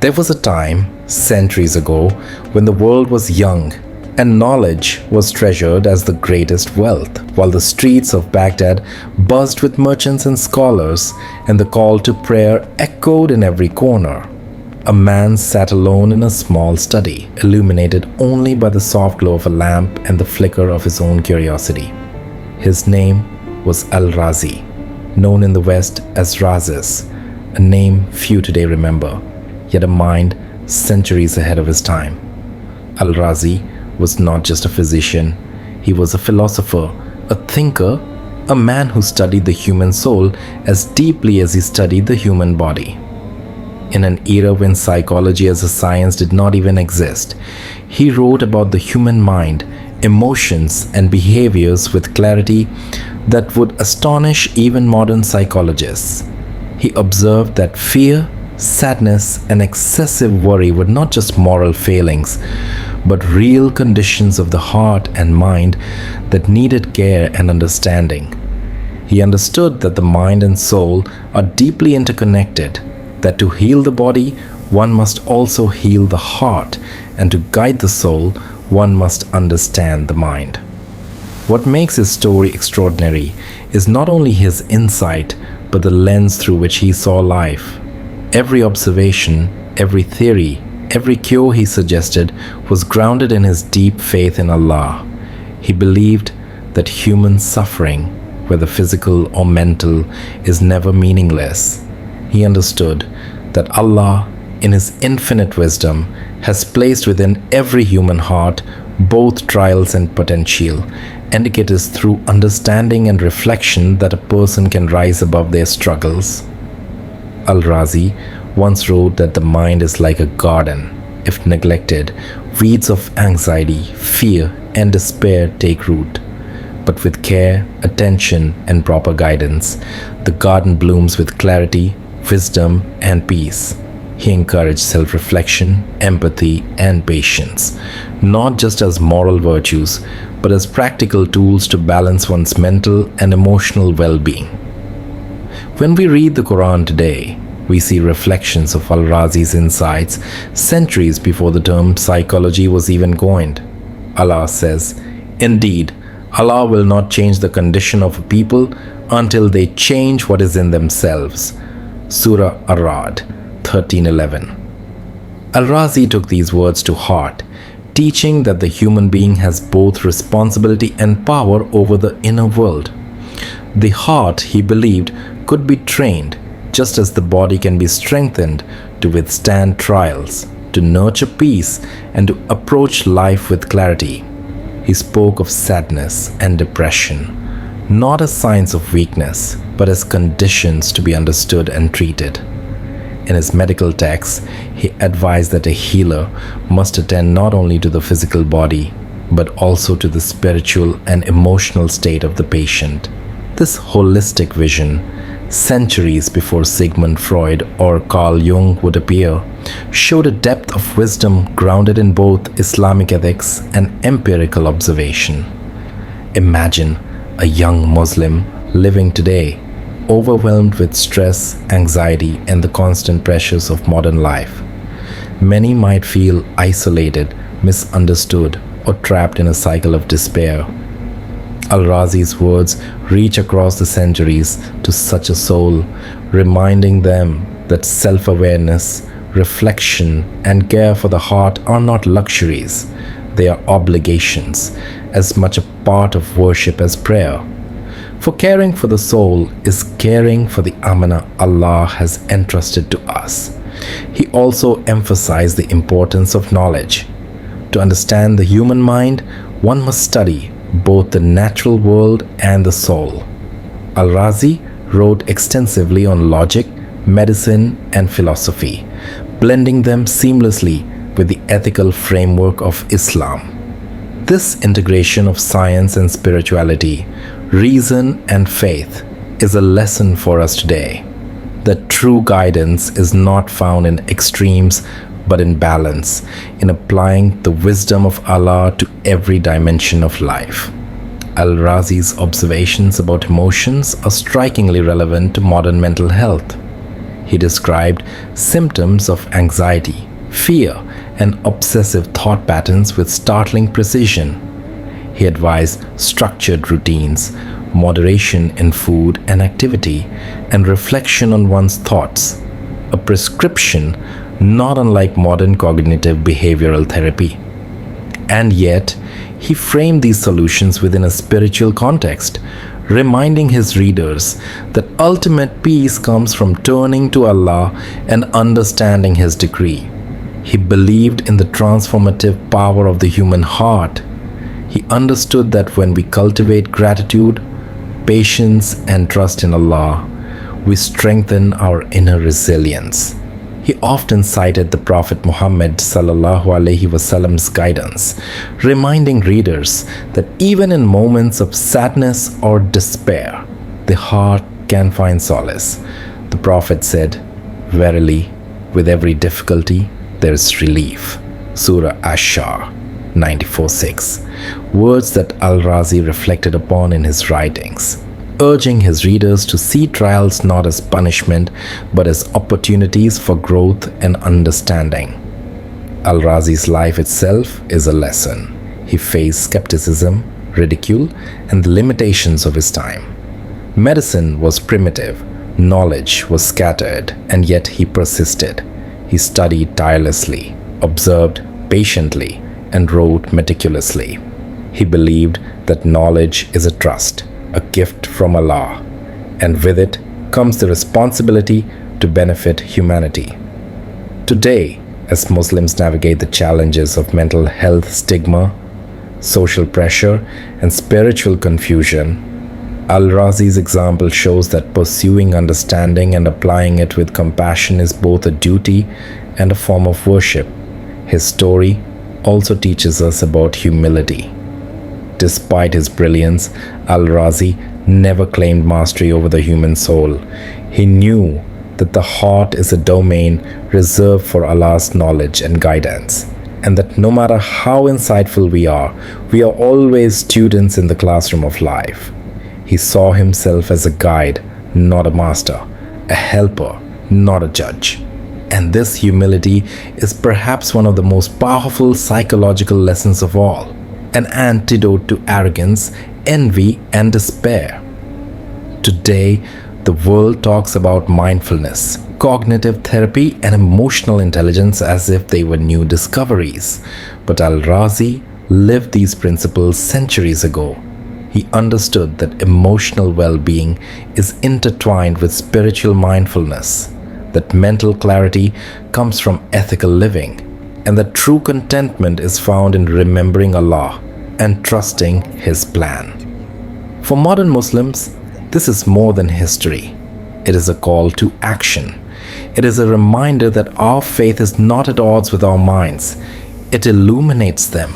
There was a time, centuries ago, when the world was young and knowledge was treasured as the greatest wealth, while the streets of Baghdad buzzed with merchants and scholars, and the call to prayer echoed in every corner. A man sat alone in a small study, illuminated only by the soft glow of a lamp and the flicker of his own curiosity. His name was Al-Razi, known in the West as Rhazes, a name few today remember, yet a mind centuries ahead of his time. Al-Razi was not just a physician, he was a philosopher, a thinker, a man who studied the human soul as deeply as he studied the human body. In an era when psychology as a science did not even exist, he wrote about the human mind, emotions, and behaviors with clarity that would astonish even modern psychologists. He observed that fear, sadness, and excessive worry were not just moral failings, but real conditions of the heart and mind that needed care and understanding. He understood that the mind and soul are deeply interconnected, that to heal the body, one must also heal the heart, and to guide the soul, one must understand the mind. What makes his story extraordinary is not only his insight, but the lens through which he saw life. Every observation, every theory, every cure he suggested was grounded in his deep faith in Allah. He believed that human suffering, whether physical or mental, is never meaningless. He understood that Allah, in His infinite wisdom, has placed within every human heart both trials and potential, and it is through understanding and reflection that a person can rise above their struggles. Al-Razi once wrote that the mind is like a garden. If neglected, weeds of anxiety, fear, and despair take root. But with care, attention, and proper guidance, the garden blooms with clarity, wisdom, and peace. He encouraged self-reflection, empathy, and patience, not just as moral virtues, but as practical tools to balance one's mental and emotional well-being. When we read the Qur'an today, we see reflections of Al-Razi's insights centuries before the term psychology was even coined. Allah says, "Indeed, Allah will not change the condition of a people until they change what is in themselves." Surah Ar-Ra'd 13:11. Al-Razi took these words to heart, teaching that the human being has both responsibility and power over the inner world. The heart, he believed, could be trained, just as the body can be strengthened to withstand trials, to nurture peace, and to approach life with clarity. He spoke of sadness and depression, not as signs of weakness, but as conditions to be understood and treated. In his medical texts, he advised that a healer must attend not only to the physical body, but also to the spiritual and emotional state of the patient. This holistic vision, centuries before Sigmund Freud or Carl Jung would appear, showed a depth of wisdom grounded in both Islamic ethics and empirical observation. Imagine a young Muslim living today, overwhelmed with stress, anxiety, and the constant pressures of modern life. Many might feel isolated, misunderstood, or trapped in a cycle of despair. Al-Razi's words reach across the centuries to such a soul, reminding them that self-awareness, reflection, and care for the heart are not luxuries. They are obligations, as much a part of worship as prayer. For caring for the soul is caring for the amana Allah has entrusted to us. He also emphasized the importance of knowledge. To understand the human mind, one must study both the natural world and the soul. Al-Razi wrote extensively on logic, medicine, and philosophy, blending them seamlessly with the ethical framework of Islam. This integration of science and spirituality, reason and faith, is a lesson for us today. That true guidance is not found in extremes, but in balance, in applying the wisdom of Allah to every dimension of life. Al-Razi's observations about emotions are strikingly relevant to modern mental health. He described symptoms of anxiety, fear, and obsessive thought patterns with startling precision. He advised structured routines, moderation in food and activity, and reflection on one's thoughts, a prescription not unlike modern cognitive behavioral therapy. And yet, he framed these solutions within a spiritual context, reminding his readers that ultimate peace comes from turning to Allah and understanding His decree. He believed in the transformative power of the human heart. He understood that when we cultivate gratitude, patience, and trust in Allah, we strengthen our inner resilience. He often cited the Prophet Muhammad sallallahu alaihi wasallam's guidance, reminding readers that even in moments of sadness or despair, the heart can find solace. The Prophet said, "Verily, with every difficulty, there is relief." Surah Ash-Shar 94:6, words that Al-Razi reflected upon in his writings, urging his readers to see trials not as punishment but as opportunities for growth and understanding. Al-Razi's life itself is a lesson. He faced skepticism, ridicule, and the limitations of his time. Medicine was primitive, knowledge was scattered, and yet he persisted. He studied tirelessly, observed patiently, and wrote meticulously. He believed that knowledge is a trust, a gift from Allah, and with it comes the responsibility to benefit humanity. Today, as Muslims navigate the challenges of mental health stigma, social pressure, and spiritual confusion, Al-Razi's example shows that pursuing understanding and applying it with compassion is both a duty and a form of worship. His story also teaches us about humility. Despite his brilliance, Al-Razi never claimed mastery over the human soul. He knew that the heart is a domain reserved for Allah's knowledge and guidance, and that no matter how insightful we are always students in the classroom of life. He saw himself as a guide, not a master, a helper, not a judge. And this humility is perhaps one of the most powerful psychological lessons of all, an antidote to arrogance, envy, and despair. Today, the world talks about mindfulness, cognitive therapy, and emotional intelligence as if they were new discoveries. But Al-Razi lived these principles centuries ago. He understood that emotional well-being is intertwined with spiritual mindfulness, that mental clarity comes from ethical living, and that true contentment is found in remembering Allah and trusting His plan. For modern Muslims, this is more than history. It is a call to action. It is a reminder that our faith is not at odds with our minds. It illuminates them.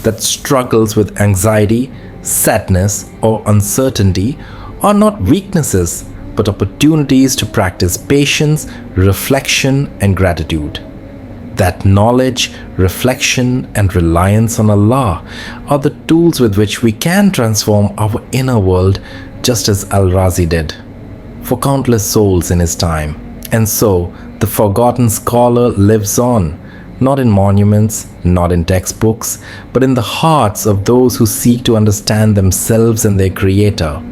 That struggles with anxiety, sadness, or uncertainty are not weaknesses, but opportunities to practice patience, reflection, and gratitude. That knowledge, reflection, and reliance on Allah are the tools with which we can transform our inner world, just as Al-Razi did for countless souls in his time. And so, the forgotten scholar lives on, not in monuments, not in textbooks, but in the hearts of those who seek to understand themselves and their Creator.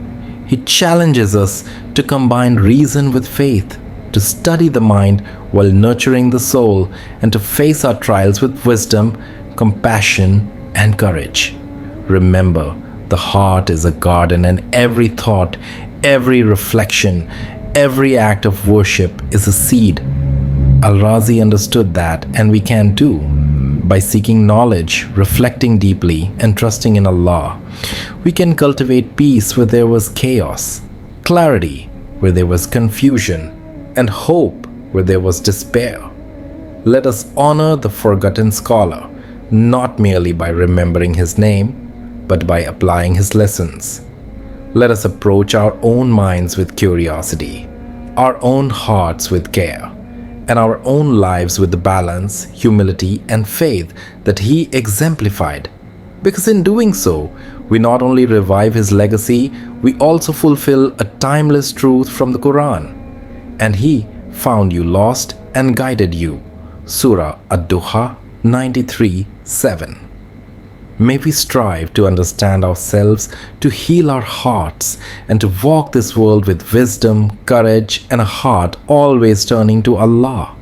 He challenges us to combine reason with faith, to study the mind while nurturing the soul, and to face our trials with wisdom, compassion, and courage. Remember, the heart is a garden, and every thought, every reflection, every act of worship is a seed. Al-Razi understood that, and we can too. By seeking knowledge, reflecting deeply, and trusting in Allah, we can cultivate peace where there was chaos, clarity where there was confusion, and hope where there was despair. Let us honor the forgotten scholar, not merely by remembering his name, but by applying his lessons. Let us approach our own minds with curiosity, our own hearts with care, and our own lives with the balance, humility, and faith that he exemplified. Because in doing so, we not only revive his legacy, we also fulfill a timeless truth from the Qur'an. And he found you lost and guided you. Surah Ad-Duha 93:7. May we strive to understand ourselves, to heal our hearts, and to walk this world with wisdom, courage, and a heart always turning to Allah.